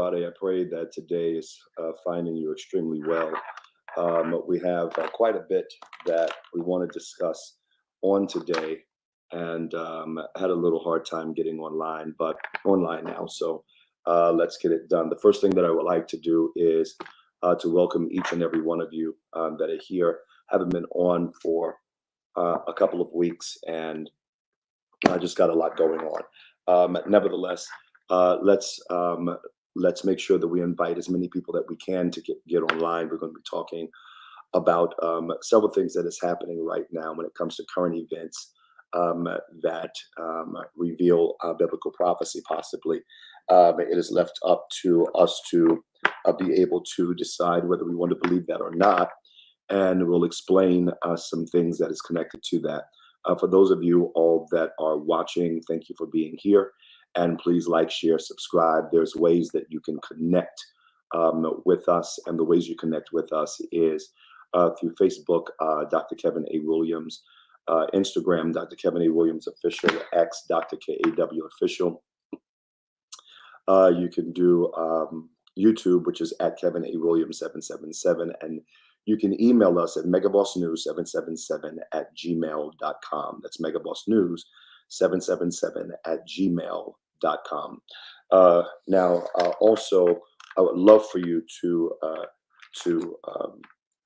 everybody. I pray that today is finding you extremely well. We have quite a bit that we want to discuss on today, and had a little hard time getting online, but online now. So let's get it done. The first thing that I would like to do is to welcome each and every one of you that are here. Haven't been on for a couple of weeks, and I just got a lot going on. Nevertheless, let's make sure that we invite as many people that we can to get online. We're going to be talking about several things that is happening right now when it comes to current events that reveal biblical prophecy. Possibly, it is left up to us to be able to decide whether we want to believe that or not, and we'll explain some things that is connected to that. For those of you all that are watching, thank you for being here. And please like, share, subscribe. There's ways that you can connect with us. And the ways you connect with us is through Facebook, Dr. Kevin A. Williams, Instagram, Dr. Kevin A. Williams Official, X, Dr. KAW Official. You can do YouTube, which is at Kevin A. Williams 777. And you can email us at megabossnews777@gmail.com. That's megabossnews777@gmail.com. Now, also, I would love for you to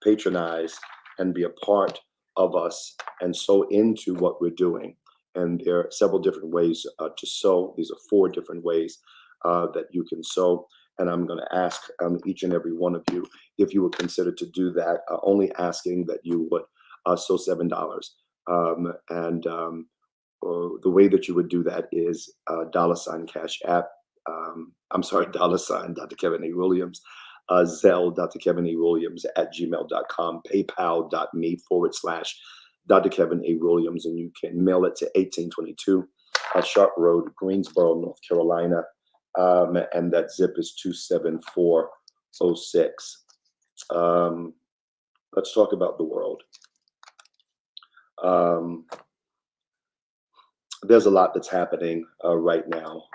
patronize and be a part of us and sow into what we're doing. And there are several different ways to sow. These are 4 different ways that you can sow. And I'm going to ask each and every one of you if you would consider to do that, only asking that you would sow $7. The way that you would do that is $ Cash App. I'm sorry, $ Dr. Kevin A. Williams, Zelle, Dr. Kevin A. Williams @gmail.com, paypal.me/Dr. Kevin A. Williams, and you can mail it to 1822 Sharp Road, Greensboro, North Carolina. And that zip is 27406. Let's talk about the world. There's a lot that's happening right now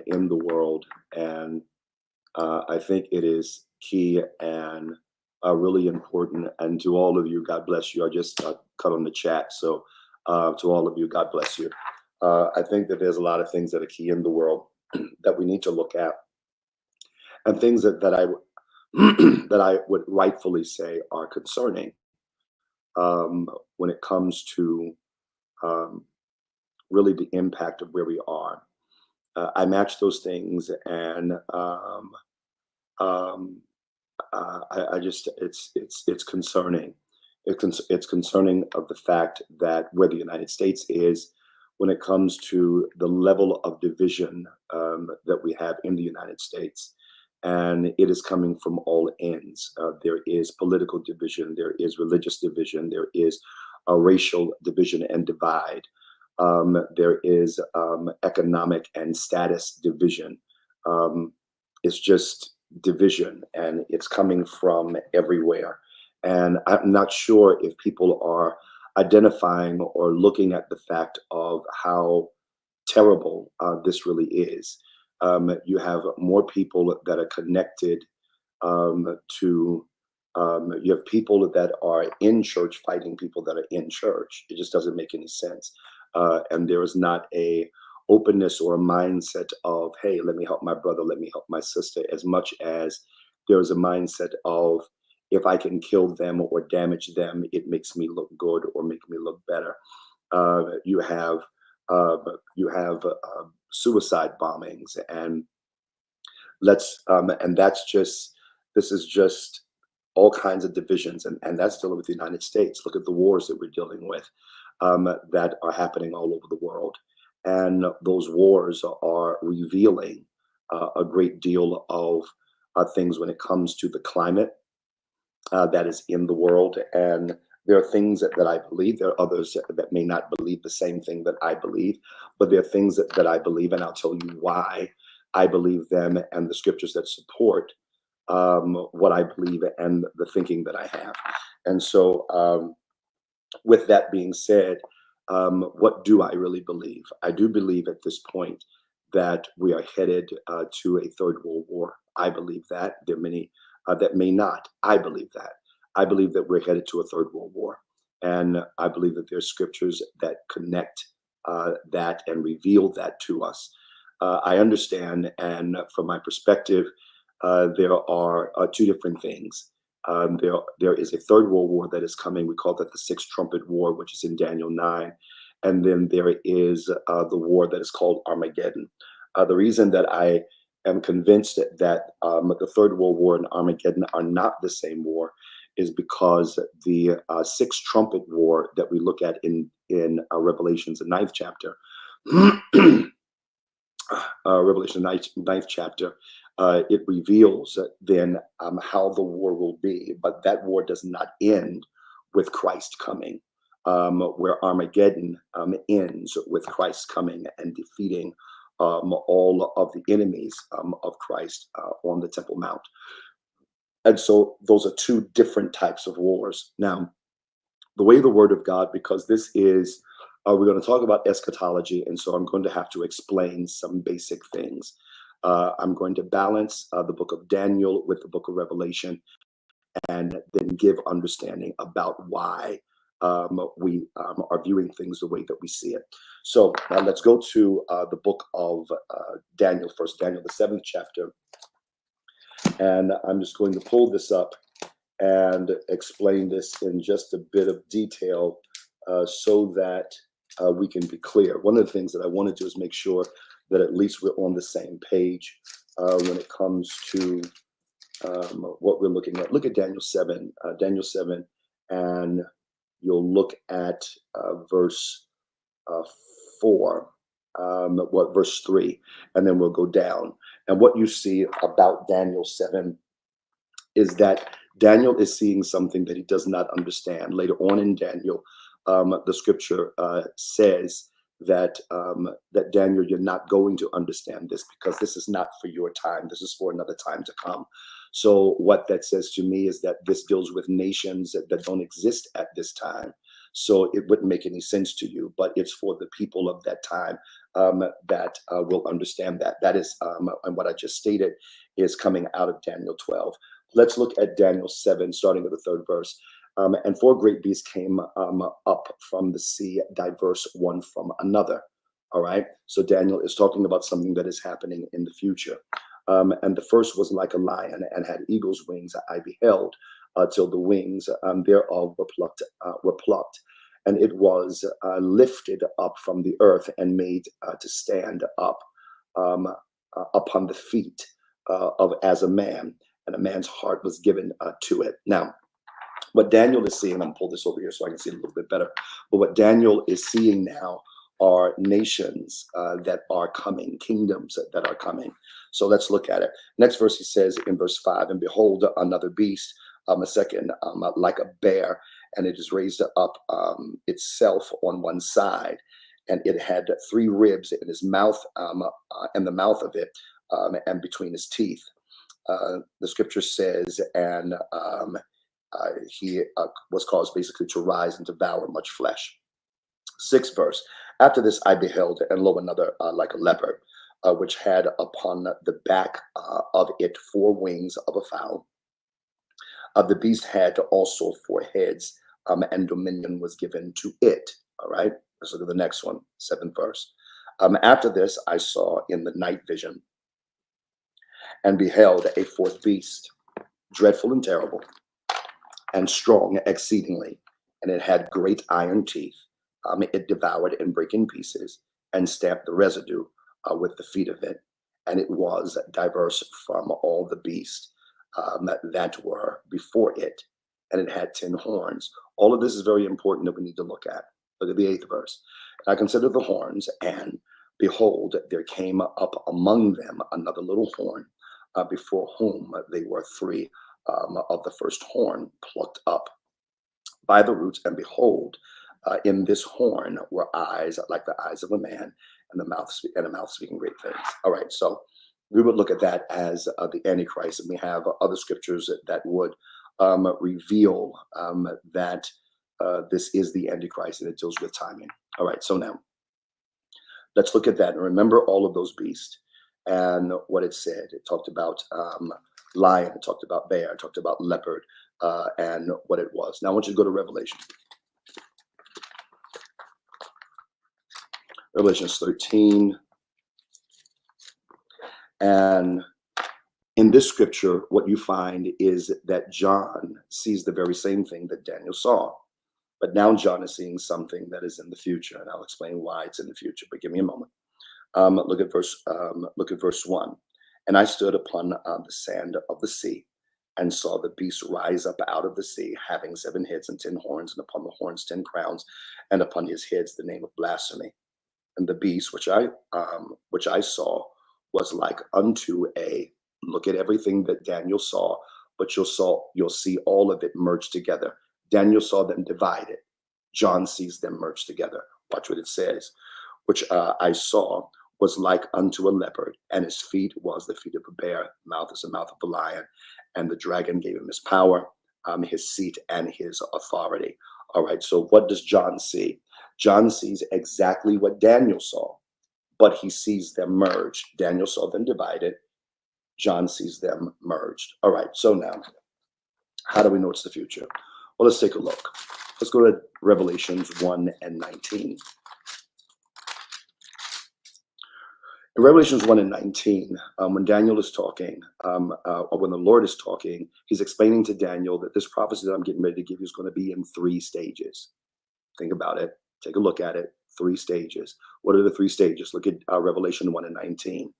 in the world, and I think it is key and really important. And to all of you, God bless you. I just cut on the chat, so to all of you, God bless you. I think that there's a lot of things that are key in the world that we need to look at, and things that I that I would rightfully say are concerning when it comes to really the impact of where we are. I match those things, and I just it's concerning. It's concerning of the fact that where the United States is when it comes to the level of division that we have in the United States. And it is coming from all ends. There is political division, there is religious division, there is a racial division and divide. There is economic and status division. It's just division, and it's coming from everywhere. And I'm not sure if people are identifying or looking at the fact of how terrible this really is. You have more people that are connected to, you have people that are in church fighting people that are in church. It just doesn't make any sense. And there is not a openness or a mindset of, hey, let me help my brother, let me help my sister, as much as there is a mindset of, if I can kill them or damage them, it makes me look good or make me look better. You have suicide bombings, and this is just all kinds of divisions, and that's dealing with the United States. Look at the wars that we're dealing with that are happening all over the world, and those wars are revealing a great deal of things when it comes to the climate that is in the world. And there are things that I believe. There are others that may not believe the same thing that I believe, but there are things that I believe, and I'll tell you why I believe them and the scriptures that support what I believe and the thinking that I have. And so with that being said, what do I really believe? I do believe at this point that we are headed to a third world war. I believe that. There are many that may not. I believe that. I believe that we're headed to a third world war. And I believe that there's scriptures that connect that and reveal that to us. I understand, and from my perspective, there are two different things. There is a third world war that is coming. We call that the Sixth Trumpet War, which is in Daniel 9. And then there is the war that is called Armageddon. The reason that I am convinced that the Third World War and Armageddon are not the same war is because the Sixth Trumpet War that we look at in Revelations, the ninth chapter, Revelation ninth chapter, it reveals then how the war will be, but that war does not end with Christ coming, where Armageddon ends with Christ coming and defeating all of the enemies of Christ on the Temple Mount. And so those are two different types of wars. Now, the way the Word of God, because this is, we're going to talk about eschatology, and so I'm going to have to explain some basic things. I'm going to balance the book of Daniel with the book of Revelation, and then give understanding about why we are viewing things the way that we see it. So let's go to the book of Daniel first, Daniel, the 7th chapter. And I'm just going to pull this up and explain this in just a bit of detail so that we can be clear. One of the things that I want to do is make sure that at least we're on the same page when it comes to what we're looking at. Look at Daniel 7, and you'll look at verse 4, verse 3, and then we'll go down. And what you see about Daniel 7 is that Daniel is seeing something that he does not understand. Later on in Daniel, the scripture says that that Daniel, you're not going to understand this because this is not for your time. This is for another time to come. So what that says to me is that this deals with nations that don't exist at this time. So it wouldn't make any sense to you, but it's for the people of that time that will understand that. That is, and what I just stated is coming out of Daniel 12. Let's look at Daniel 7, starting with the 3rd verse. And 4 great beasts came up from the sea, diverse one from another. All right. So Daniel is talking about something that is happening in the future. And the first was like a lion and had eagle's wings. I beheld till the wings thereof were plucked. And it was lifted up from the earth and made to stand up upon the feet of as a man. And a man's heart was given to it. Now, what Daniel is seeing, I'm going to pull this over here so I can see it a little bit better. But what Daniel is seeing now are nations that are coming, kingdoms that are coming. So let's look at it. Next verse, he says in verse 5, and behold, another beast, a second, like a bear, and it is raised up itself on one side, and it had 3 ribs in his mouth, and the mouth of it, and between his teeth. The scripture says, and he was caused basically to rise and devour much flesh. 6th verse. After this I beheld, and lo, another like a leopard, which had upon the back of it 4 wings of a fowl. The beast had also 4 heads, and dominion was given to it. All right, let's look at the next one, 7th verse. After this I saw in the night vision, and beheld a 4th beast, dreadful and terrible, and strong exceedingly, and it had great iron teeth. It devoured and brake in pieces, and stamped the residue with the feet of it. And it was diverse from all the beasts that were before it, and it had 10 horns. All of this is very important that we need to look at. Look at the 8th verse. I considered the horns, and behold, there came up among them another little horn, before whom they were 3 of the first horn plucked up by the roots, and behold, in this horn were eyes like the eyes of a man, and a mouth speaking great things. All right, so we would look at that as the Antichrist, and we have other scriptures that would reveal that this is the Antichrist, and it deals with timing. All right, so now Let's look at that and remember all of those beasts and what it said. It talked about lion, it talked about bear, it talked about leopard, and what it was. Now I want you to go to Revelation. Revelation 13. And in this scripture, what you find is that John sees the very same thing that Daniel saw. But now John is seeing something that is in the future, and I'll explain why it's in the future. But give me a moment. Look at verse 1. And I stood upon the sand of the sea, and saw the beast rise up out of the sea, having 7 heads and 10 horns, and upon the horns 10 crowns, and upon his heads the name of blasphemy. And the beast which I saw was like unto a, look at everything that Daniel saw, but you'll see all of it merged together. Daniel saw them divided. John sees them merged together. Watch what it says. Which I saw was like unto a leopard, and his feet was the feet of a bear, mouth is the mouth of a lion, and the dragon gave him his power, his seat, and his authority. All right, so what does John see? John sees exactly what Daniel saw, but he sees them merged. Daniel saw them divided. John sees them merged. All right, so now, how do we know it's the future? Well, let's take a look. Let's go to Revelations 1 and 19. In Revelations 1 and 19, when Daniel is talking, or when the Lord is talking, he's explaining to Daniel that this prophecy that I'm getting ready to give you is going to be in 3 stages. Think about it. Take a look at it. 3 stages. What are the 3 stages? Look at Revelation 1 and 19.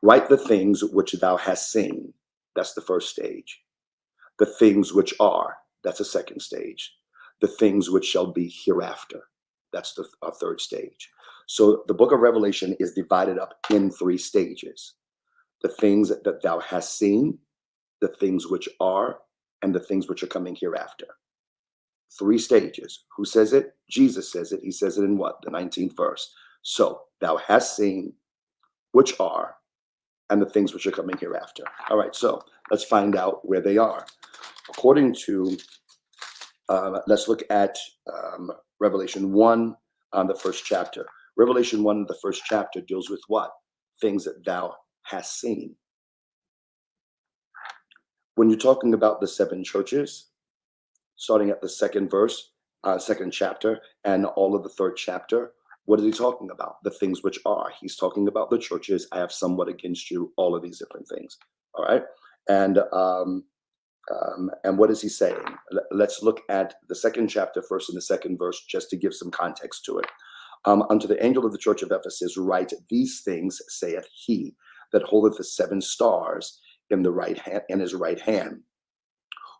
Write the things which thou hast seen. That's the first stage. The things which are. That's a second stage. The things which shall be hereafter. That's the third stage. So the book of Revelation is divided up in 3 stages. The things that thou hast seen, the things which are, and the things which are coming hereafter. 3 stages. Who says it? Jesus says it. He says it in what? The 19th verse. So thou hast seen, which are, and the things which are coming hereafter. All right, so let's find out where they are. According to, let's look at Revelation 1, the first chapter. Revelation 1, the first chapter, deals with what? Things that thou hast seen. When you're talking about the 7 churches, starting at the 2nd verse, 2nd chapter, and all of the 3rd chapter, what is he talking about? The things which are. He's talking about the churches. I have somewhat against you, all of these different things. All right. And what is he saying? Let's look at the 2nd chapter first and the 2nd verse, just to give some context to it. Unto the angel of the church of Ephesus write, these things saith he that holdeth the 7 stars in the right hand, in his right hand,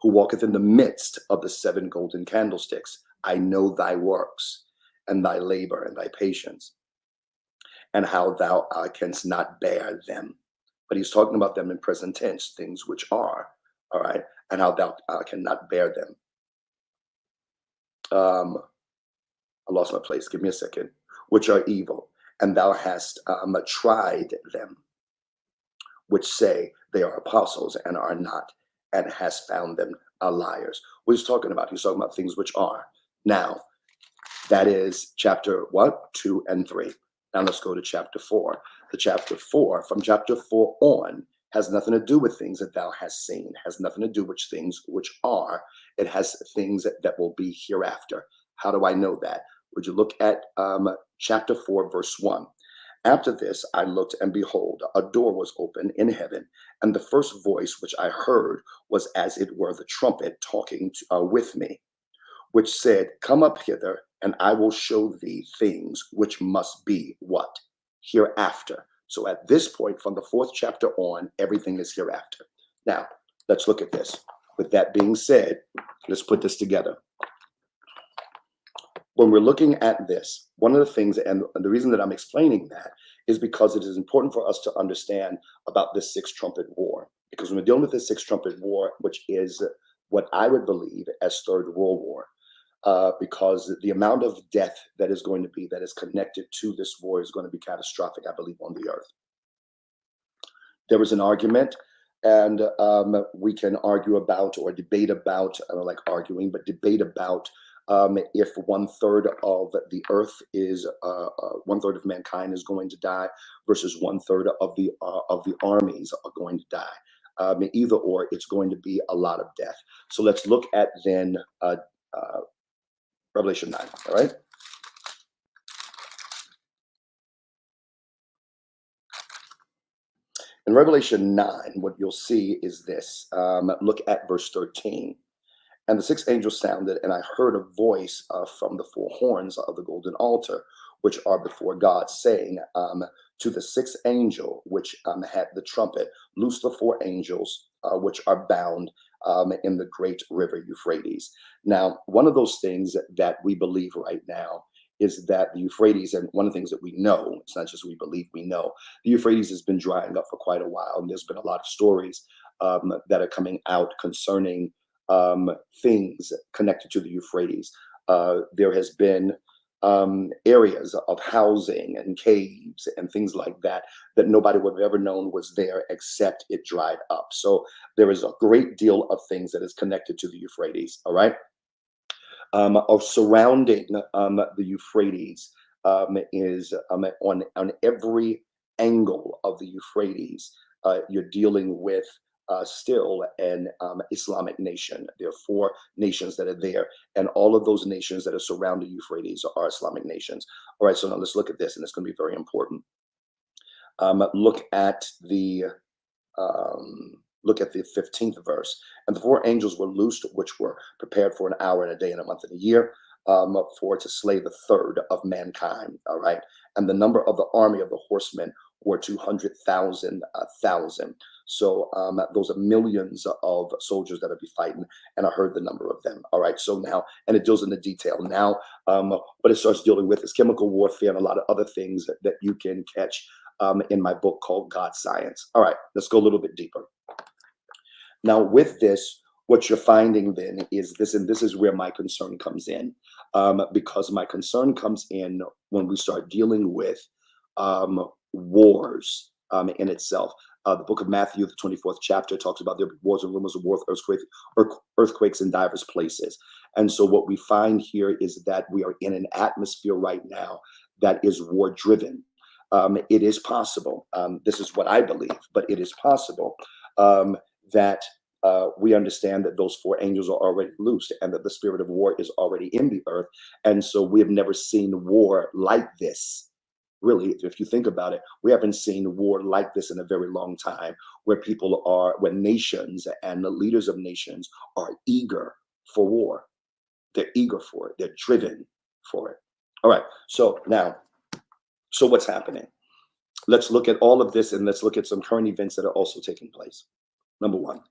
who walketh in the midst of the 7 golden candlesticks. I know thy works, and thy labor, and thy patience, and how thou canst not bear them. But he's talking about them in present tense, things which are, all right, and how thou cannot bear them. I lost my place. Give me a second. Which are evil, and thou hast tried them, which say they are apostles and are not, and hast found them liars. What he's talking about? He's talking about things which are. Now, that is chapter what? 2 and 3. Now let's go to chapter 4. The chapter 4, from chapter 4 on, has nothing to do with things that thou hast seen, has nothing to do with things which are. It has things that will be hereafter. How do I know that? Would you look at chapter 4, verse 1? After this, I looked, and behold, a door was opened in heaven, and the first voice which I heard was as it were the trumpet talking with me, which said, come up hither, and I will show thee things which must be what? Hereafter. So at this point, from the 4th chapter on, everything is hereafter. Now, let's look at this. With that being said, let's put this together. When we're looking at this, one of the things, and the reason that I'm explaining that is because it is important for us to understand about this 6th trumpet war. Because when we're dealing with this 6th trumpet war, which is what I would believe as 3rd World War, because the amount of death that is going to be, that is connected to this war, is going to be catastrophic, I believe, on the earth. There was an argument, and we can argue about, or debate about, I don't like arguing, but debate about If one third of the earth is one third of mankind is going to die versus one third of the armies are going to die. Either or, it's going to be a lot of death. So let's look at then uh, Revelation 9. All right. In Revelation 9, what you'll see is this. Look at verse 13. And the sixth angel sounded, and I heard a voice from the four horns of the golden altar, which are before God, saying to the sixth angel, which had the trumpet, loose the four angels which are bound in the great river Euphrates. Now, one of those things that we believe right now is that the Euphrates, and one of the things that we know, it's not just we believe, we know, the Euphrates has been drying up for quite a while, and there's been a lot of stories that are coming out concerning things connected to the Euphrates. There has been areas of housing and caves and things like that that nobody would have ever known was there except it dried up. So there is a great deal of things that is connected to the Euphrates. All right. Of surrounding the Euphrates is on every angle of the Euphrates. You're dealing with still an Islamic nation. There are four nations that are there, and all of those nations that are surrounding Euphrates are Islamic nations. All right, so now let's look at this, and it's going to be very important. Look at the look at the 15th verse. And the four angels were loosed, which were prepared for an hour and a day and a month and a year, for to slay the third of mankind. All right. And the number of the army of the horsemen were 200,000. So those are millions of soldiers that will be fighting. And I heard the number of them. All right. So now, and it deals in the detail. Now, what it starts dealing with is chemical warfare and a lot of other things that you can catch in my book called God Science. All right. Let's go a little bit deeper. Now, with this, what you're finding then is this, and this is where my concern comes in, because my concern comes in when we start dealing with wars in itself. The book of Matthew, the 24th chapter, talks about there be wars and rumors of wars, earthquakes in diverse places. And so what we find here is that we are in an atmosphere right now that is war driven. It is possible. This is what I believe, but it is possible that we understand that those four angels are already loosed and that the spirit of war is already in the earth. And so we have never seen war like this. Really, if you think about it, we haven't seen war like this in a very long time, where where nations and the leaders of nations are eager for war. They're eager for it. They're driven for it. All right. So now, so what's happening? Let's look at all of this and let's look at some current events that are also taking place. Number one,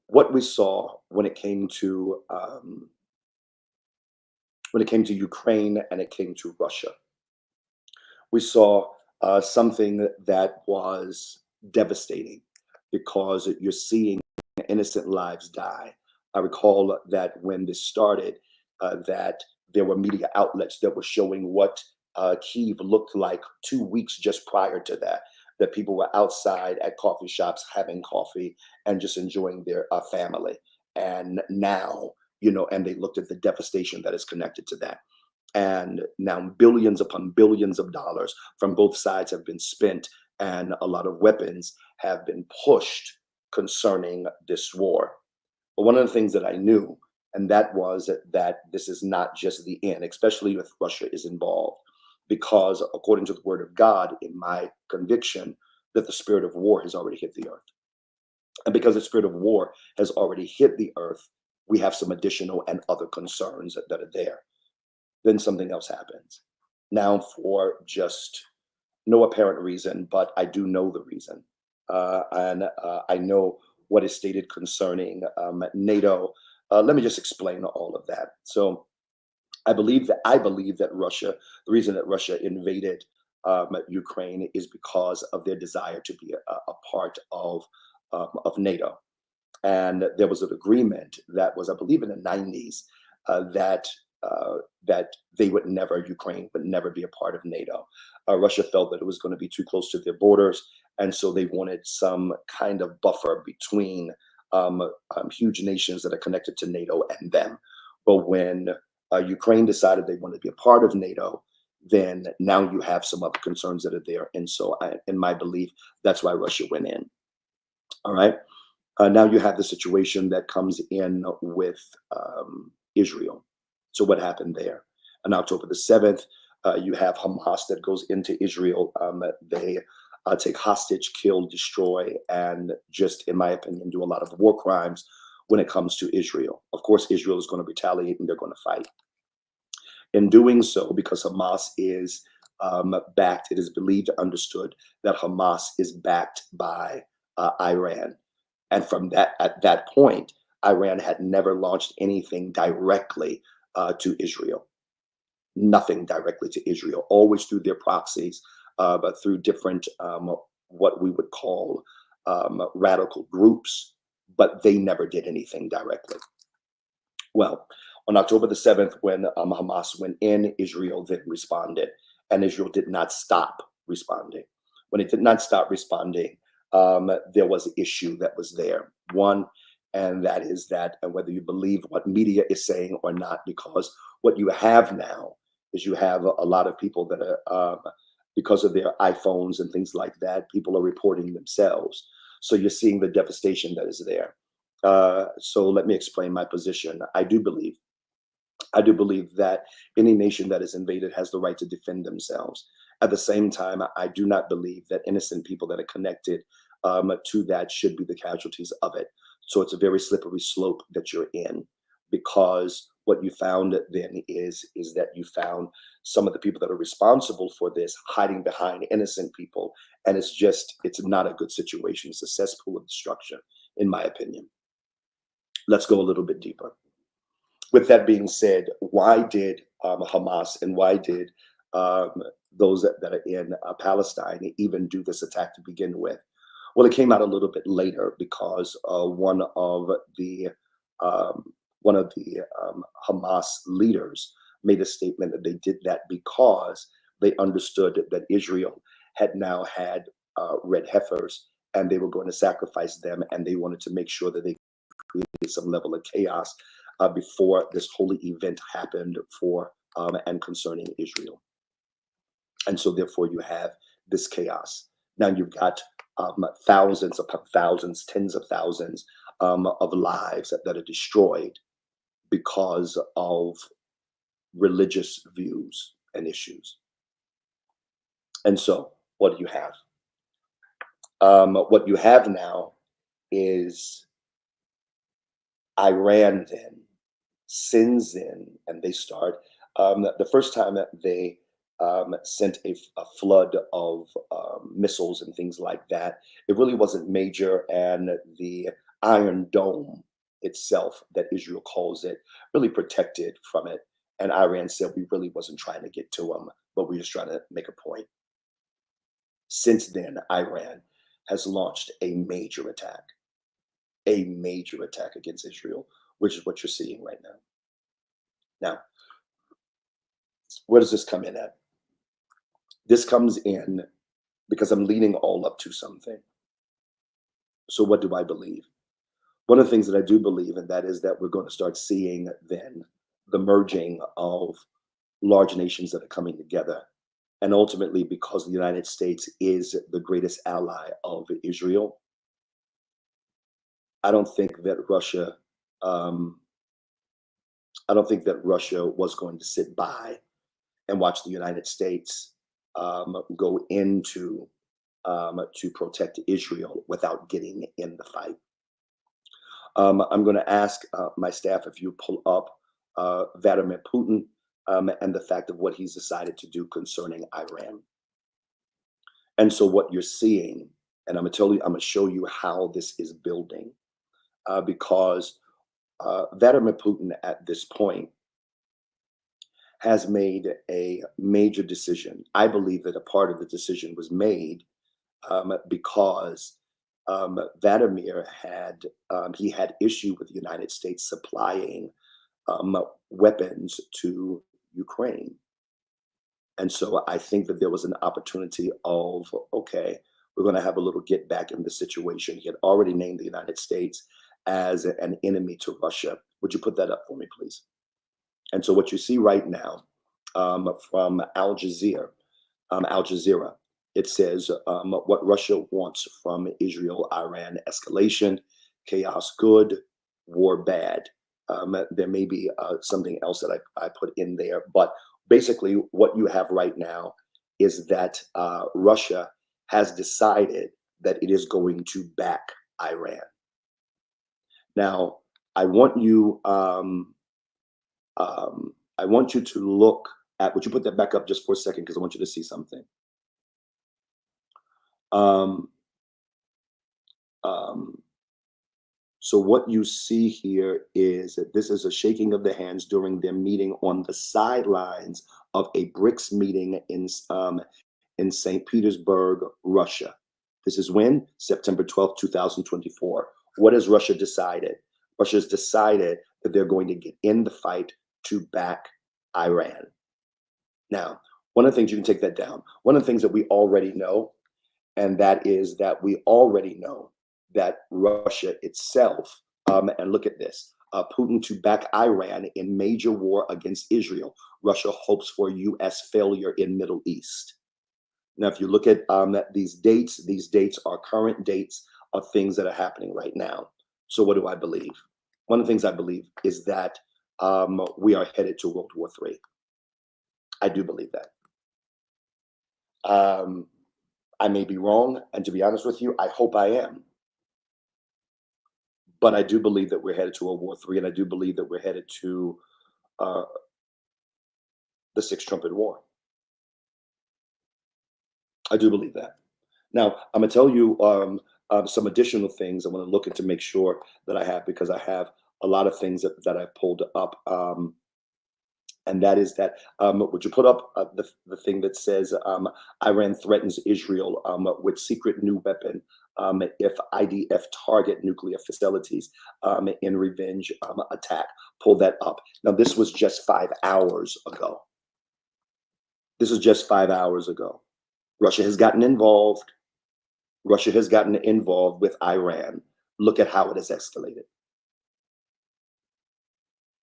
what we saw when it came to Ukraine and it came to Russia, we saw something that was devastating because you're seeing innocent lives die. I recall that when this started, that there were media outlets that were showing what Kyiv looked like 2 weeks just prior to that. That people were outside at coffee shops having coffee and just enjoying their family. And now, and they looked at the devastation that is connected to that. And now billions upon billions of dollars from both sides have been spent, and a lot of weapons have been pushed concerning this war. But one of the things that I knew, and that was that this is not just the end, especially if Russia is involved, because according to the word of God, in my conviction, that the spirit of war has already hit the earth. And because the spirit of war has already hit the earth, we have some additional and other concerns that are there. Then something else happens. Now, for just no apparent reason, but I do know the reason. And I know what is stated concerning NATO. Let me just explain all of that. So I believe that Russia, the reason that Russia invaded Ukraine is because of their desire to be a part of NATO. And there was an agreement that was, I believe, in the 90s that Ukraine would never be a part of NATO. Russia felt that it was going to be too close to their borders, and so they wanted some kind of buffer between huge nations that are connected to NATO and them. But when Ukraine decided they wanted to be a part of NATO, then now you have some other concerns that are there. And so, in my belief, that's why Russia went in. All right. Now you have the situation that comes in with Israel. So what happened there? On October the 7th, you have Hamas that goes into Israel. They take hostage, kill, destroy, and just, in my opinion, do a lot of war crimes when it comes to Israel. Of course, Israel is going to retaliate and they're going to fight. In doing so, because Hamas is backed, it is believed, understood that Hamas is backed by Iran. And from that, at that point, Iran had never launched anything directly to Israel. Nothing directly to Israel, always through their proxies, but through different, what we would call radical groups, but they never did anything directly. Well, on October the 7th, when Hamas went in, Israel then responded, and Israel did not stop responding. When it did not stop responding, there was an issue that was there. One, and that is that, and whether you believe what media is saying or not, because what you have now is you have a lot of people that are, because of their iPhones and things like that, people are reporting themselves. So you're seeing the devastation that is there. So let me explain my position. I do believe that any nation that is invaded has the right to defend themselves. At the same time, I do not believe that innocent people that are connected to that should be the casualties of it. So it's a very slippery slope that you're in, because what you found then is that you found some of the people that are responsible for this hiding behind innocent people. And it's not a good situation. It's a cesspool of destruction, in my opinion. Let's go a little bit deeper. With that being said, why did Hamas and why did those that are in Palestine even do this attack to begin with? Well, it came out a little bit later because one of the Hamas leaders made a statement that they did that because they understood that Israel had now had red heifers and they were going to sacrifice them, and they wanted to make sure that they created some level of chaos before this holy event happened for and concerning Israel. And so therefore you have this chaos. Now you've got thousands upon thousands, tens of thousands of lives that are destroyed because of religious views and issues. And so what do you have? What you have now is Iran then sends in, and they start, the first time that they sent a flood of missiles and things like that, it really wasn't major. And the Iron Dome itself, that Israel calls it, really protected from it. And Iran said, we really wasn't trying to get to them, but we were just trying to make a point. Since then, Iran has launched a major attack against Israel, which is what you're seeing right now. Now, where does this come in at? This comes in because I'm leading all up to something. So what do I believe? One of the things that I do believe, and that is that we're going to start seeing then the merging of large nations that are coming together. And ultimately, because the United States is the greatest ally of Israel, I don't think that Russia was going to sit by and watch the United States go into to protect Israel without getting in the fight. I'm going to ask my staff if you pull up Vladimir Putin and the fact of what he's decided to do concerning Iran. And so what you're seeing, and I'm going to show you how this is building, because Vladimir Putin at this point has made a major decision. I believe that a part of the decision was made because Vladimir had issue with the United States supplying weapons to Ukraine. And so I think that there was an opportunity of, okay, we're going to have a little get back in the situation. He had already named the United States as an enemy to Russia. Would you put that up for me, please? And so what you see right now from Al Jazeera, it says what Russia wants from Israel, Iran: escalation, chaos good, war bad. There may be something else that I put in there, but basically what you have right now is that Russia has decided that it is going to back Iran. Now, I want you I want you to look at. Would you put that back up just for a second? Because I want you to see something. Um, um, so what you see here is that this is a shaking of the hands during their meeting on the sidelines of a BRICS meeting in St. Petersburg, Russia. This is when? September 12th, 2024. What has Russia decided? Russia has decided that they're going to get in the fight to back Iran. Now, one of the things, you can take that down. One of the things that we already know, and that is that we already know that Russia itself, and look at this, Putin to back Iran in major war against Israel. Russia hopes for U.S. failure in Middle East. Now, if you look at these dates are current dates of things that are happening right now. So what do I believe? One of the things I believe is that we are headed to World War III. I do believe that. I may be wrong, and to be honest with you, I hope I am. But I do believe that we're headed to World War III, and I do believe that we're headed to the Sixth Trumpet War. I do believe that. Now, I'm going to tell you some additional things I want to look at to make sure that I have, because I have a lot of things that I've pulled up. And that is that, would you put up the thing that says Iran threatens Israel with secret new weapon if IDF target nuclear facilities in revenge attack? Pull that up. Now, this was just 5 hours ago. This is just 5 hours ago. Russia has gotten involved. Russia has gotten involved with Iran. Look at how it has escalated.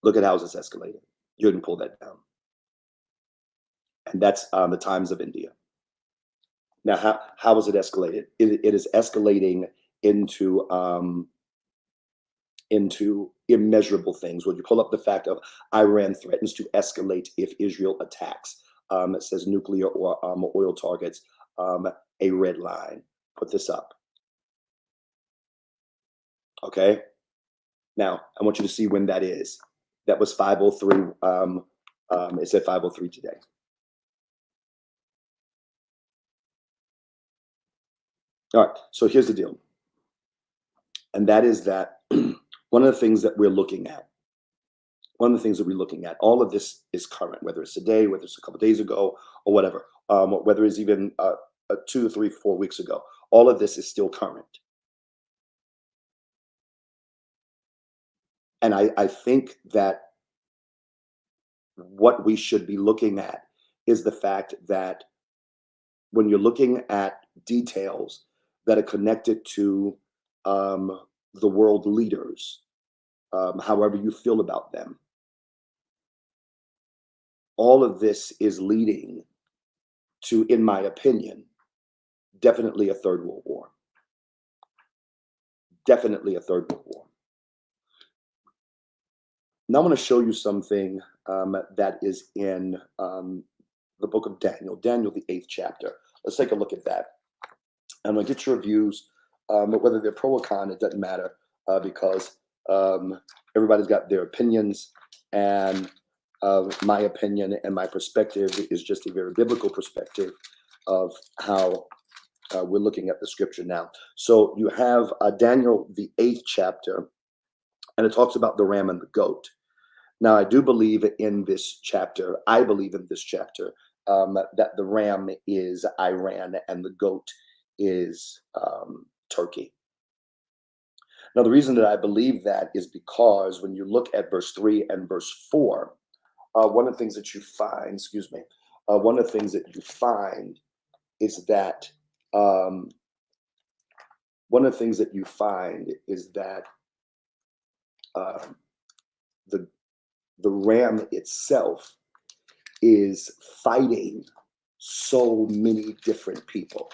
Look at how it has escalated. You can pull that down. And that's the Times of India. Now, how is it escalated? It is escalating into immeasurable things. Would you pull up the fact of Iran threatens to escalate if Israel attacks? It says nuclear or oil targets, a red line. Put this up. Okay. Now, I want you to see when that is. That was 5:03. It said 5:03 today. All right. So here's the deal. And that is that one of the things that we're looking at, all of this is current, whether it's today, whether it's a couple of days ago, or whatever, whether it's even 2, 3, 4 weeks ago. All of this is still current. And I think that what we should be looking at is the fact that when you're looking at details that are connected to the world leaders, however you feel about them, all of this is leading to, in my opinion, definitely a third world war. Definitely a third world war. Now I'm going to show you something that is in the book of Daniel, the 8th chapter. Let's take a look at that. I'm going to get your views, whether they're pro or con, it doesn't matter, because everybody's got their opinions, and my opinion and my perspective is just a very biblical perspective of how we're looking at the scripture now. So you have Daniel, the 8th chapter, and it talks about the ram and the goat. Now, I do believe in this chapter, that the ram is Iran and the goat is Turkey. Now, the reason that I believe that is because when you look at verse 3 and verse 4, one of the things that you find, is that um, the the ram itself is fighting so many different people.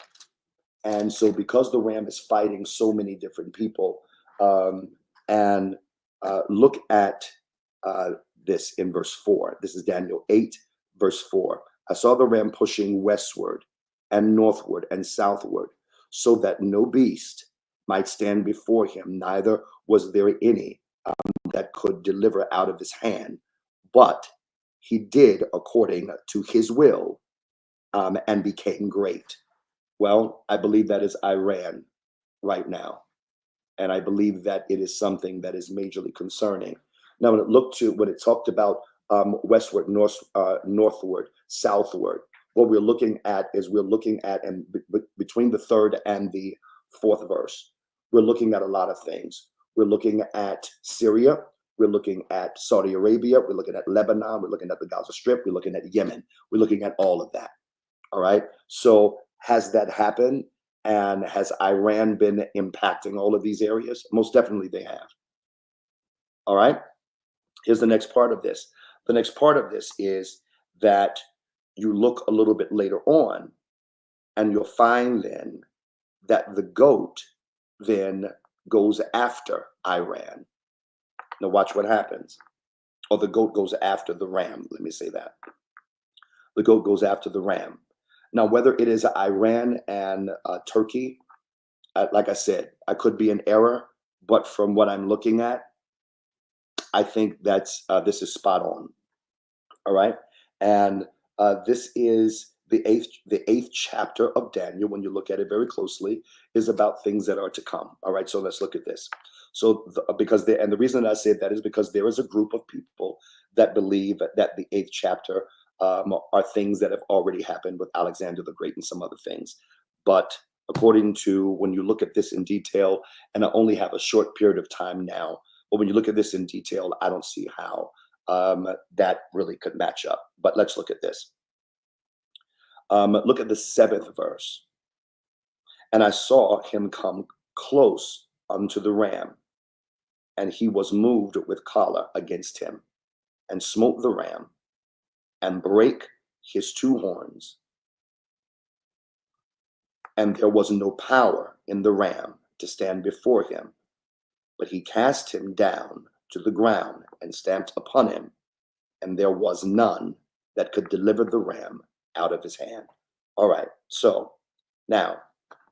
And so, because the ram is fighting so many different people, um, and look at uh, this in verse 4. This is Daniel 8, verse 4. I saw the ram pushing westward and northward and southward, so that no beast might stand before him, neither was there any that could deliver out of his hand. But he did according to his will, and became great. Well, I believe that is Iran right now. And I believe that it is something that is majorly concerning. Now, when it talked about westward, northward, southward, what we're looking at is we're looking at, and between the third and the fourth verse, we're looking at a lot of things. We're looking at Syria. We're looking at Saudi Arabia. We're looking at Lebanon. We're looking at the Gaza Strip. We're looking at Yemen. We're looking at all of that. All right. So has that happened? And has Iran been impacting all of these areas? Most definitely they have. All right. Here's the next part of this. The next part of this is that you look a little bit later on and you'll find then that the goat then goes after Iran. Now watch what happens. Or the goat goes after the ram. Let me say that. The goat goes after the ram. Now, whether it is Iran and Turkey, like I said, I could be in error, but from what I'm looking at, I think that's this is spot on. All right, and this is the eighth chapter of Daniel. When you look at it very closely, is about things that are to come. All right, so let's look at this. So, and the reason I say that is because there is a group of people that believe that the eighth chapter are things that have already happened with Alexander the Great and some other things. But according to when you look at this in detail, and I only have a short period of time now, but when you look at this in detail, I don't see how that really could match up. But let's look at this. Look at the 7th verse. And I saw him come close unto the ram, and he was moved with choler against him, and smote the ram, and brake his 2 horns. And there was no power in the ram to stand before him, but he cast him down to the ground and stamped upon him, and there was none that could deliver the ram out of his hand. All right, so now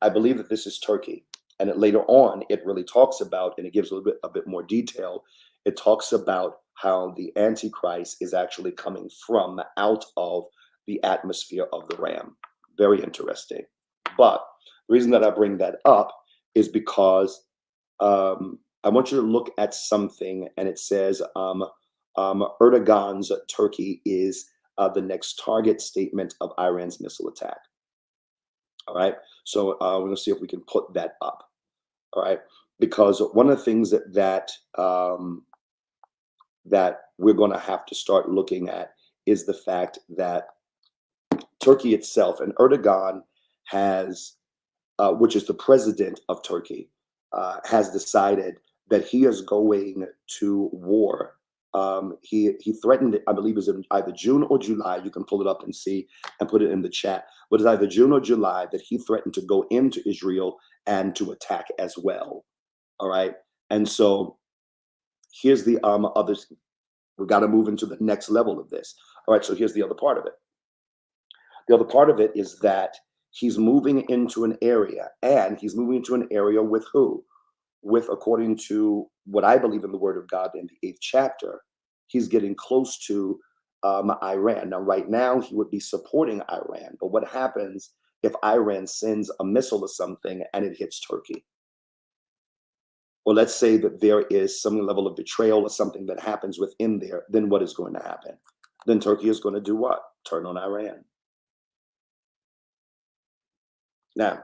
I believe that this is Turkey, and later on it really talks about, and it gives a bit more detail. It talks about how the Antichrist is actually coming from out of the atmosphere of the ram. Very interesting. But the reason that I bring that up is because I want you to look at something, and it says Erdogan's Turkey is the next target statement of Iran's missile attack. All right, so we're going to see if we can put that up. All right, because one of the things that we're going to have to start looking at is the fact that Turkey itself, and Erdogan has, which is the president of Turkey, has decided that he is going to war. He threatened, I believe it was in either June or July. You can pull it up and see and put it in the chat. But it's either June or July that he threatened to go into Israel and to attack as well. All right. And so here's the others. We've got to move into the next level of this. All right. So here's the other part of it. The other part of it is that he's moving into an area, and he's moving into an area with who? With, according to what I believe in the Word of God in the 8th chapter, he's getting close to Iran. Now, right now, he would be supporting Iran. But what happens if Iran sends a missile or something and it hits Turkey? Well, let's say that there is some level of betrayal or something that happens within there. Then what is going to happen? Then Turkey is going to do what? Turn on Iran. Now,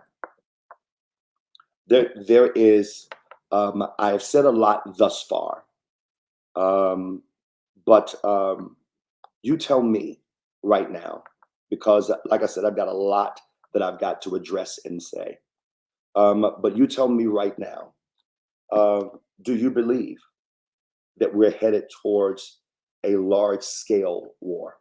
there is, I have said a lot thus far, but you tell me right now, because like I said, I've got a lot that I've got to address and say. But you tell me right now, do you believe that we're headed towards a large-scale war.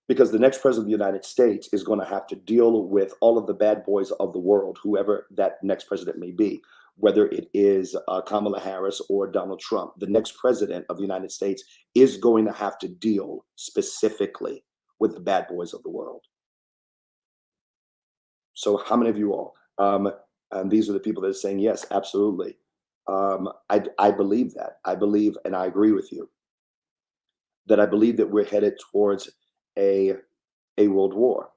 Because the next president of the United States is going to have to deal with all of the bad boys of the world, whoever that next president may be, whether it is Kamala Harris or Donald Trump. The next president of the United States is going to have to deal specifically with the bad boys of the world. So how many of you all? And these are the people that are saying, yes, absolutely. I believe that. I believe, and I agree with you, that I believe that we're headed towards a world war,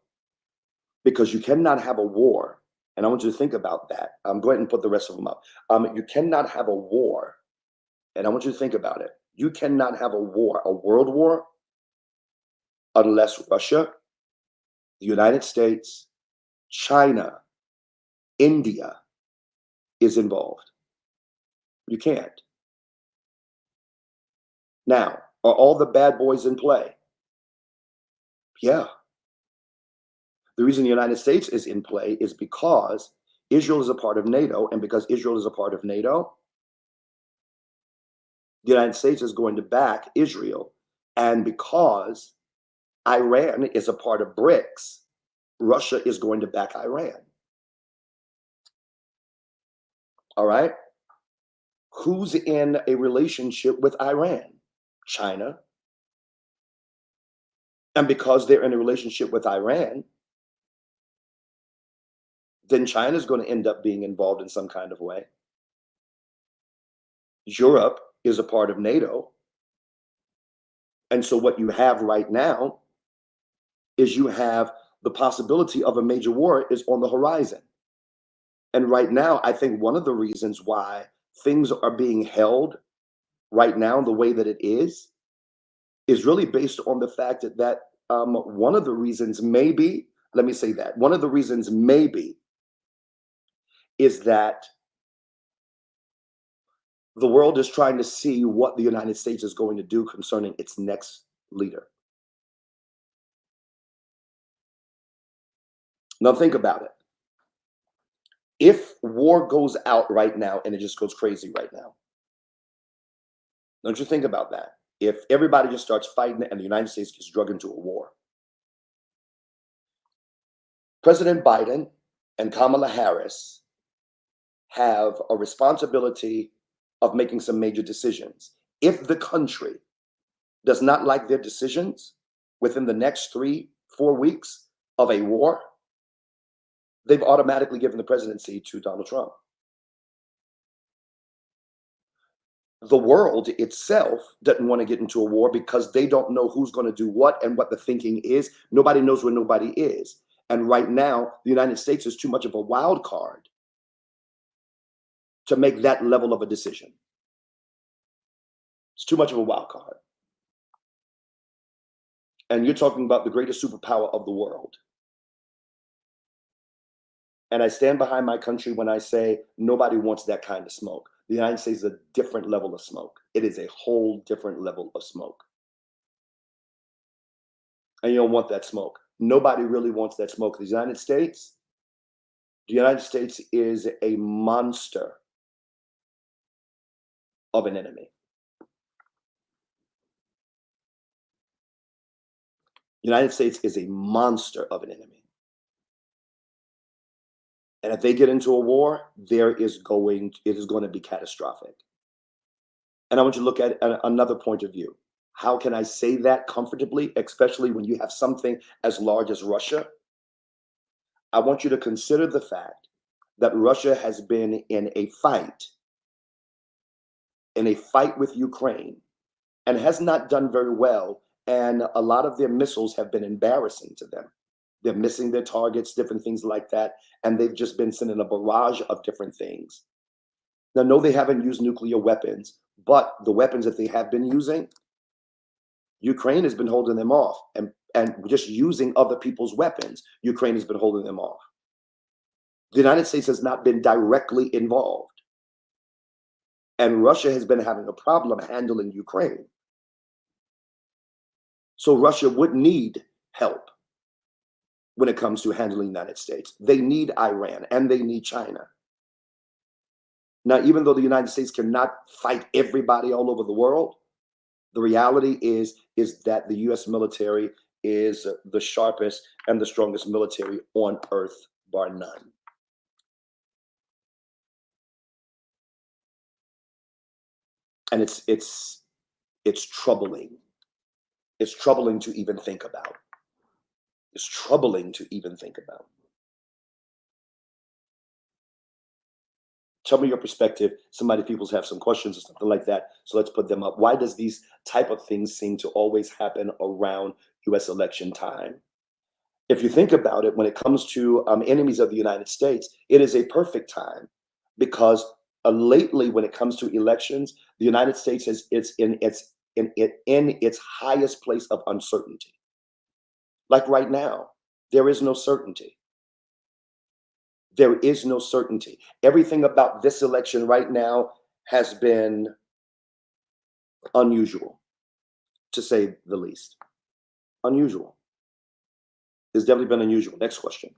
because you cannot have a war. And I want you to think about that. Go ahead and put the rest of them up. You cannot have a war. And I want you to think about it. You cannot have a war, a world war, unless Russia, the United States, China, India is involved. You can't. Now, are all the bad boys in play? Yeah. The reason the United States is in play is because Israel is a part of NATO, and because Israel is a part of NATO, the United States is going to back Israel. And because Iran is a part of BRICS, Russia is going to back Iran. All right? Who's in a relationship with Iran? China. And because they're in a relationship with Iran, then China's going to end up being involved in some kind of way. Europe is a part of NATO. And so what you have right now is you have the possibility of a major war is on the horizon. And right now, I think one of the reasons why things are being held right now the way that it is really based on the fact that one of the reasons maybe, let me say that, one of the reasons maybe is that the world is trying to see what the United States is going to do concerning its next leader. Now think about it. If war goes out right now and it just goes crazy right now, don't you think about that? If everybody just starts fighting and the United States gets dragged into a war, President Biden and Kamala Harris have a responsibility of making some major decisions. If the country does not like their decisions within the next 3-4 weeks of a war, they've automatically given the presidency to Donald Trump. The world itself doesn't want to get into a war because they don't know who's going to do what and what the thinking is. Nobody knows where nobody is. And right now, the United States is too much of a wild card to make that level of a decision. It's too much of a wild card. And you're talking about the greatest superpower of the world. And I stand behind my country when I say nobody wants that kind of smoke. The United States is a different level of smoke. It is a whole different level of smoke. And you don't want that smoke. Nobody really wants that smoke. The United States is a monster of an enemy. The United States is a monster of an enemy. And if they get into a war, it is going to be catastrophic. And I want you to look at another point of view. How can I say that comfortably, especially when you have something as large as Russia? I want you to consider the fact that Russia has been in a fight with Ukraine and has not done very well. And a lot of their missiles have been embarrassing to them. They're missing their targets, different things like that. And they've just been sending a barrage of different things. Now, no, they haven't used nuclear weapons, but the weapons that they have been using, Ukraine has been holding them off. And just using other people's weapons, Ukraine has been holding them off. The United States has not been directly involved. And Russia has been having a problem handling Ukraine. So Russia would need help when it comes to handling the United States. They need Iran and they need China. Now, even though the United States cannot fight everybody all over the world, the reality is that the U.S. military is the sharpest and the strongest military on earth, bar none. And it's troubling. It's troubling to even think about. It's troubling to even think about. Tell me your perspective. People have some questions or something like that. So let's put them up. Why does these type of things seem to always happen around U.S. election time? If you think about it, when it comes to enemies of the United States, it is a perfect time because lately, when it comes to elections, the United States it's in its highest place of uncertainty. Like right now, there is no certainty. There is no certainty. Everything about this election right now has been unusual, to say the least. Unusual. It's definitely been unusual. Next question.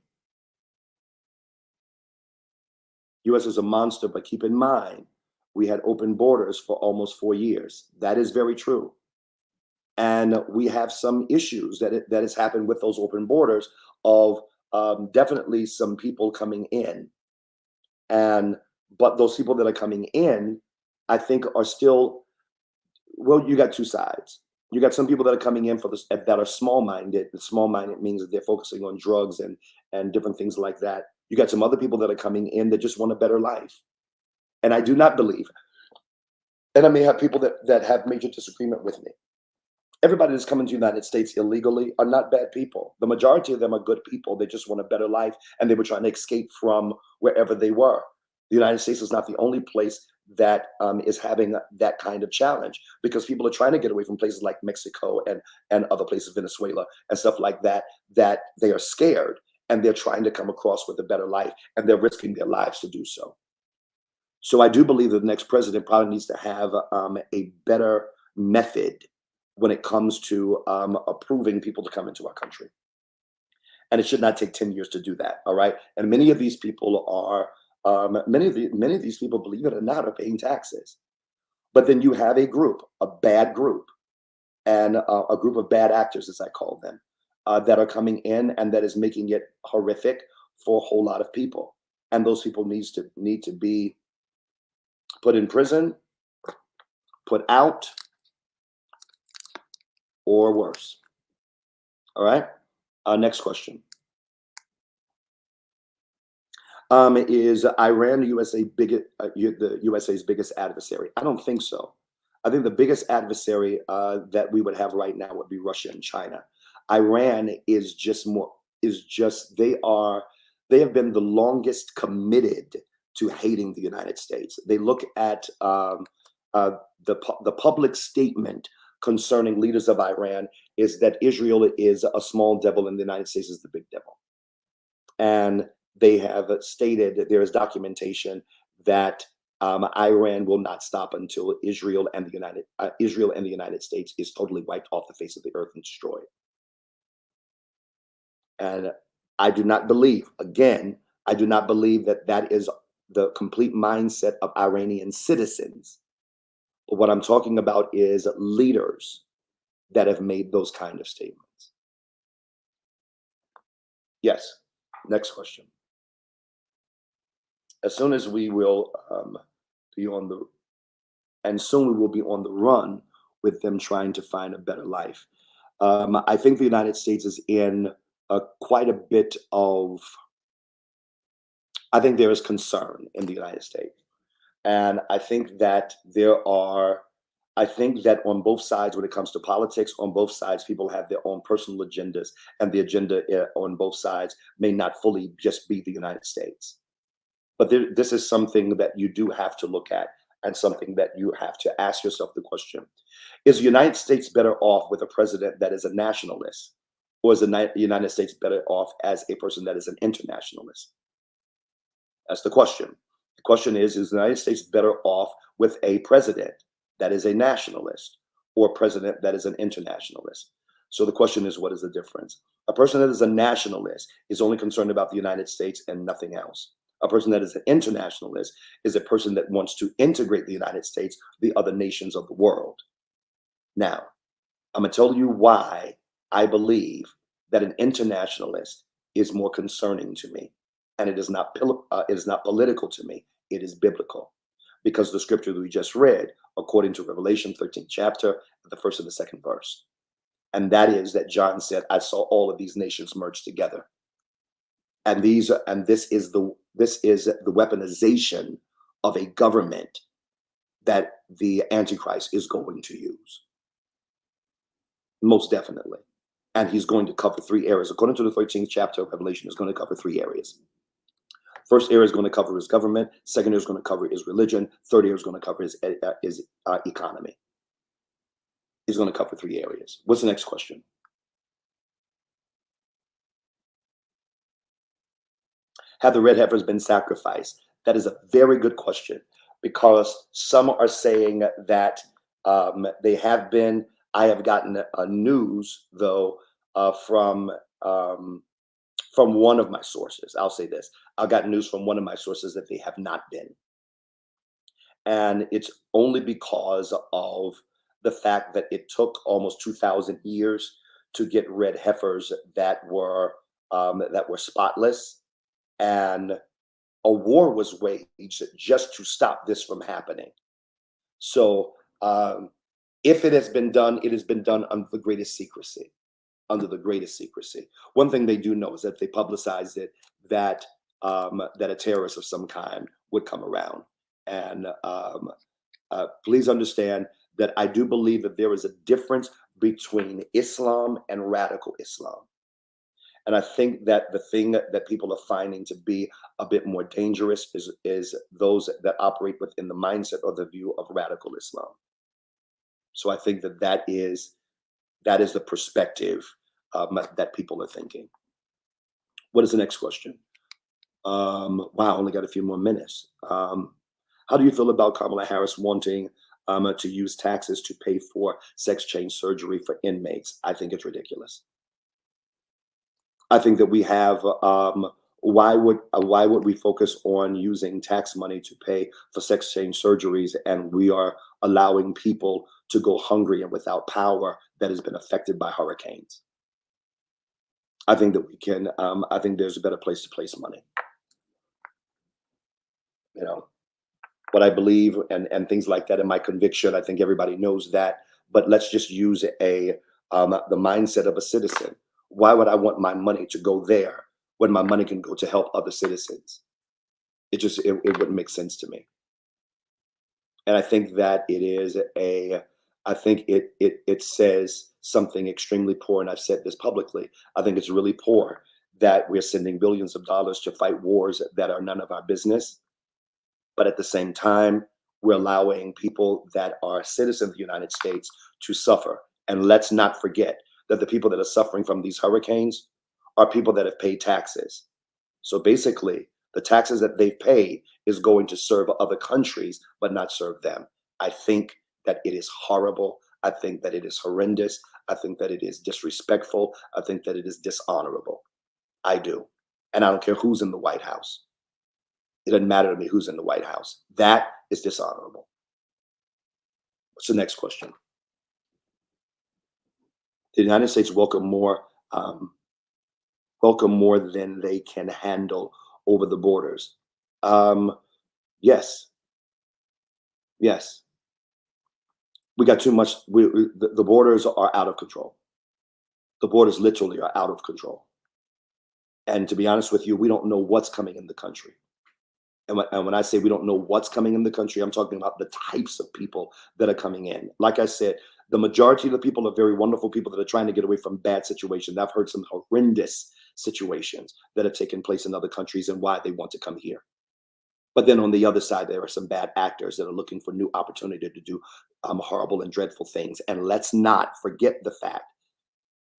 U.S. is a monster, but keep in mind, we had open borders for almost 4 years. That is very true. And we have some issues that has happened with those open borders of definitely some people coming in. But those people that are coming in, I think are still, well, you got two sides. You got some people that are coming in for this that are small-minded. Small-minded means that they're focusing on drugs and different things like that. You got some other people that are coming in that just want a better life. And I do not believe, and I may have people that have major disagreement with me. Everybody that's coming to the United States illegally are not bad people. The majority of them are good people. They just want a better life, and they were trying to escape from wherever they were. The United States is not the only place that is having that kind of challenge, because people are trying to get away from places like Mexico and other places, Venezuela and stuff like that, that they are scared and they're trying to come across with a better life, and they're risking their lives to do so. So I do believe that the next president probably needs to have a better method when it comes to approving people to come into our country. And it should not take 10 years to do that. All right. And many of these people are, many of these people, believe it or not, are paying taxes. But then you have a group, a bad group, and a group of bad actors, as I call them, that are coming in, and that is making it horrific for a whole lot of people. And those people need to be put in prison, put out, or worse. All right. Next question. Is Iran the USA's biggest adversary? I don't think so. I think the biggest adversary that we would have right now would be Russia and China. Iran is they have been the longest committed to hating the United States. They look at the public statement concerning leaders of Iran is that Israel is a small devil and the United States is the big devil. And they have stated that there is documentation that Iran will not stop until Israel and the United States is totally wiped off the face of the earth and destroyed. And I do not believe, again, that is the complete mindset of Iranian citizens. But what I'm talking about is leaders that have made those kind of statements. Yes. Next question. As soon as we will be on the run with them trying to find a better life. I think the United States is in quite a bit of, I think there is concern in the United States. And I think that on both sides, when it comes to politics, on both sides, people have their own personal agendas, and the agenda on both sides may not fully just be the United States. But this is something that you do have to look at, and something that you have to ask yourself the question: is the United States better off with a president that is a nationalist, or is the United States better off as a person that is an internationalist? That's the question. The question is the United States better off with a president that is a nationalist, or a president that is an internationalist? So the question is, what is the difference? A person that is a nationalist is only concerned about the United States and nothing else. A person that is an internationalist is a person that wants to integrate the United States, the other nations of the world. Now, I'm going to tell you why I believe that an internationalist is more concerning to me, and it is not political to me. It is biblical, because the scripture that we just read, according to Revelation 13th chapter, the first and the second verse, and that is that John said, "I saw all of these nations merged together," and this is the weaponization of a government that the Antichrist is going to use, most definitely. And he's going to cover three areas. According to the 13th chapter of Revelation, is going to cover three areas. First area is going to cover his government. Second area is going to cover his religion. Third area is going to cover his economy. He's going to cover three areas. What's the next question? Have the red heifers been sacrificed? That is a very good question, because some are saying that they have been. I have gotten news, though, from one of my sources. I'll say this. I got news from one of my sources that they have not been. And it's only because of the fact that it took almost 2,000 years to get red heifers that were spotless, and a war was waged just to stop this from happening. So if it has been done, it has been done under the greatest secrecy. Under the greatest secrecy. One thing they do know is that they publicized it, that that a terrorist of some kind would come around. And please understand that I do believe that there is a difference between Islam and radical Islam. And I think that the thing that people are finding to be a bit more dangerous is those that operate within the mindset or the view of radical Islam. So I think that is the perspective that people are thinking. What is the next question? Wow, only got a few more minutes. How do you feel about Kamala Harris wanting to use taxes to pay for sex change surgery for inmates? I think it's ridiculous. I think that we have. Why would we focus on using tax money to pay for sex change surgeries, and we are allowing people to go hungry and without power that has been affected by hurricanes? I think that we can. I think there's a better place to place money. You know what I believe, and things like that, and my conviction. I think everybody knows that. But let's just use the mindset of a citizen. Why would I want my money to go there when my money can go to help other citizens? It wouldn't make sense to me. And I think that it is I think it says something extremely poor, and I've said this publicly. I think it's really poor that we're sending billions of dollars to fight wars that are none of our business, but at the same time, we're allowing people that are citizens of the United States to suffer. And let's not forget that the people that are suffering from these hurricanes are people that have paid taxes. So basically, the taxes that they've paid is going to serve other countries, but not serve them. I think that it is horrible. I think that it is horrendous. I think that it is disrespectful. I think that it is dishonorable. I do. And I don't care who's in the White House. It doesn't matter to me who's in the White House. That is dishonorable. What's the next question? The United States welcome more than they can handle over the borders. Yes. Yes. We got too much. The borders are out of control. The borders literally are out of control. And to be honest with you, we don't know what's coming in the country. And when I say we don't know what's coming in the country, I'm talking about the types of people that are coming in. Like I said, the majority of the people are very wonderful people that are trying to get away from bad situations. I've heard some horrendous situations that have taken place in other countries and why they want to come here. But then on the other side, there are some bad actors that are looking for new opportunity to do horrible and dreadful things. And let's not forget the fact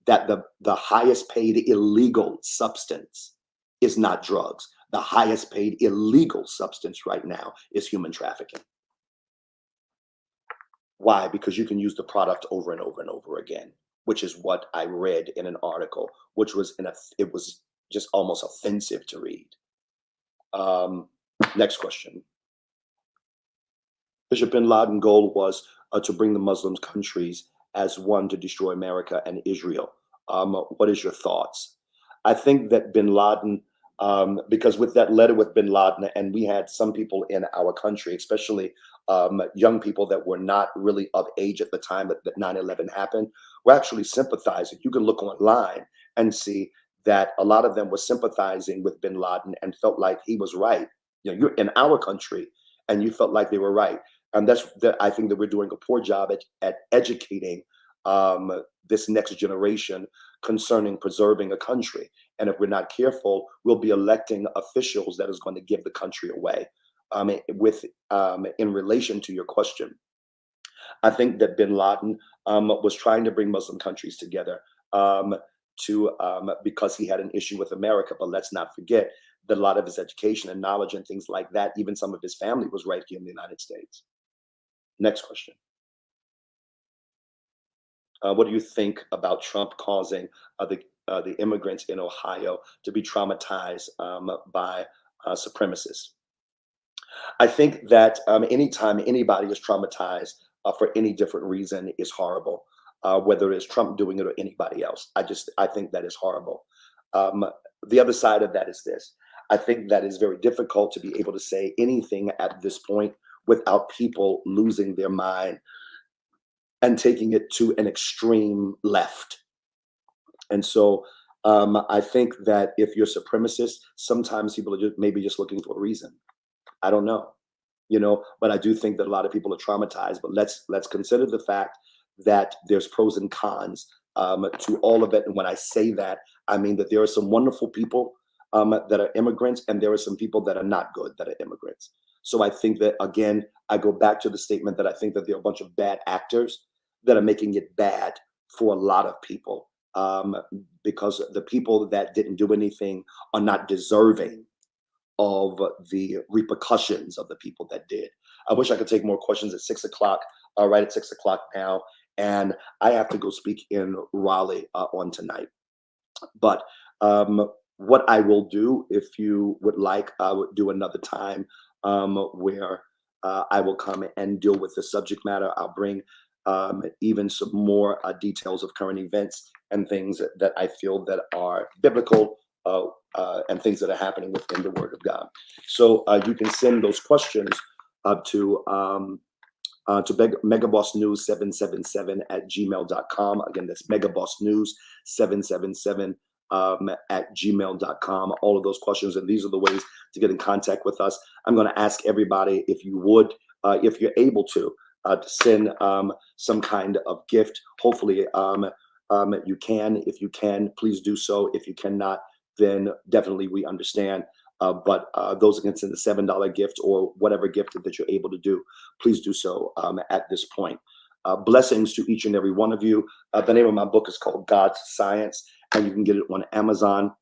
that the highest paid illegal substance is not drugs. The highest paid illegal substance right now is human trafficking. Why? Because you can use the product over and over and over again, which is what I read in an article, which was it was just almost offensive to read. Um, Next question. Bishop bin Laden goal was to bring the Muslim countries as one to destroy America and Israel. What is your thoughts? I think that bin Laden, because with that letter with bin Laden, and we had some people in our country, especially young people that were not really of age at the time that 9/11 happened, were actually sympathizing. You can look online and see that a lot of them were sympathizing with bin Laden and felt like he was right. You know, you're in our country and you felt like they were right. And that's that. I think that we're doing a poor job at educating this next generation concerning preserving a country. And if we're not careful, we'll be electing officials that is going to give the country away. With In relation to your question, I think that bin Laden was trying to bring Muslim countries together because he had an issue with America. But let's not forget that a lot of his education and knowledge and things like that, even some of his family was right here in the United States. Next question. What do you think about Trump causing the immigrants in Ohio to be traumatized by supremacists? I think that anytime anybody is traumatized for any different reason is horrible, whether it's Trump doing it or anybody else. I think that is horrible. Um, the other side of that is this. I think that is very difficult to be able to say anything at this point without people losing their mind and taking it to an extreme left. And so I think that if you're supremacist, sometimes people are just maybe just looking for a reason. I don't know, but I do think that a lot of people are traumatized. But let's consider the fact that there's pros and cons to all of it. And when I say that, I mean that there are some wonderful people that are immigrants, and there are some people that are not good that are immigrants. So I think that, again, I go back to the statement that I think that there are a bunch of bad actors that are making it bad for a lot of people, because the people that didn't do anything are not deserving of the repercussions of the people that did. I wish I could take more questions at 6 o'clock, right at 6 o'clock now. And I have to go speak in Raleigh on tonight. But what I will do, if you would like, I would do another time where I will come and deal with the subject matter. I'll bring even some more details of current events and things that I feel that are biblical and things that are happening within the Word of God. So you can send those questions up to megabossnews777 Again, that's megabossnews777 at gmail.com. All of those questions, and these are the ways to get in contact with us. I'm going to ask everybody, if you would, if you're able to send some kind of gift. Hopefully you can. If you can, please do so. If you cannot, then definitely we understand. But those who can send a $7 gift or whatever gift that you're able to do, please do so at this point. Blessings to each and every one of you. The name of my book is called God's Science, and you can get it on Amazon.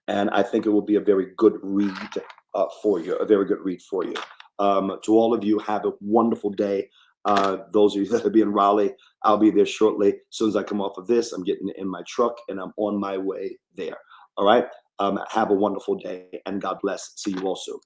And I think it will be a very good read for you, a very good read for you. To all of you, have a wonderful day. Those of you that will be in Raleigh, I'll be there shortly. As soon as I come off of this, I'm getting in my truck and I'm on my way there. All right. Have a wonderful day, and God bless. See you all soon.